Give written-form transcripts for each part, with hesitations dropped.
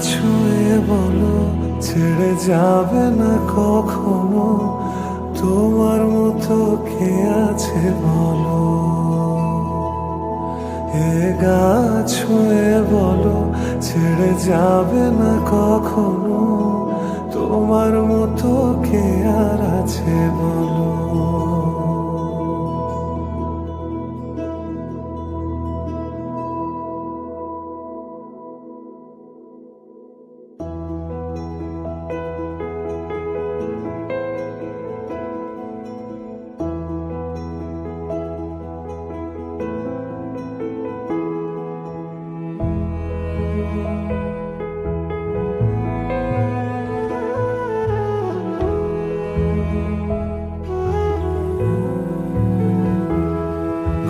ছুঁয়ে বলো ছেড়ে যাবে না কখনো, তোমার মতো কে আছে বলো। এ গা ছুঁয়ে বলো ছেড়ে যাবে না কখনো, তোমার মতো কে আর আছে বলো।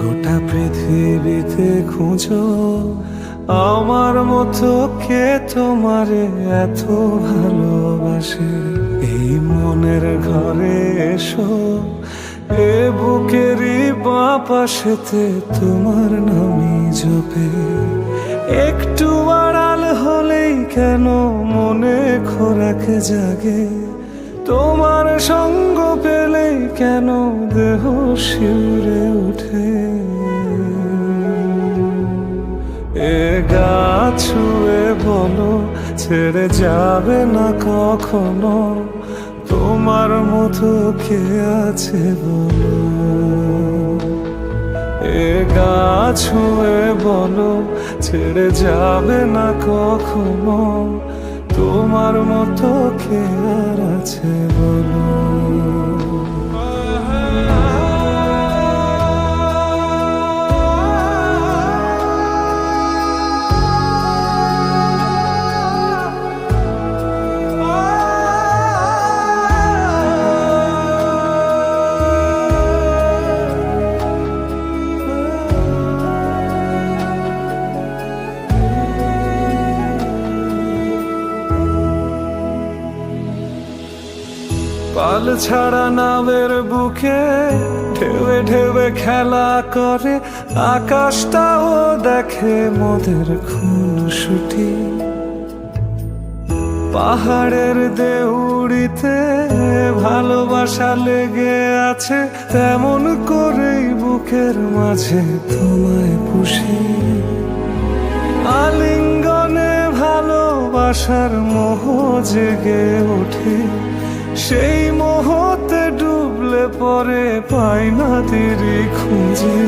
গোটা পৃথিবীতে খুঁজো আমার মতো কে তোমারে এত ভালোবাসে। এই মনের ঘরে এসো, এ বুকেরই বাঁ পাশেতে তোমার নামই জপে। একটু আড়াল হলেই কেন মনে খোরাক জাগে, তোমার সঙ্গ পেলেই কেন দেহ শিউরে ওঠে। এ গা ছুঁয়ে বলো ছেড়ে যাবে না কখনো, তোমার মতো কে আছে বলো। এ গা ছুঁয়ে বলো ছেড়ে যাবে না কখনো, তোমার মতো কে আর আছে বলো। পাল ছাড়া নাবের বুকে ঢেউে ঢেউে খেলা করে, আকাশটাও দেখে মোদের খুনসুটি। পাহাড়ের দেউড়িতে ভালোবাসা লেগে আছে, তেমন করেই বুকের মাঝে তোমায় পুষি। আলিঙ্গনে ভালোবাসার মোহ জেগে ওঠে, সেই মোহতে ডুবলে পরে পাই না দেরি খুঁজে।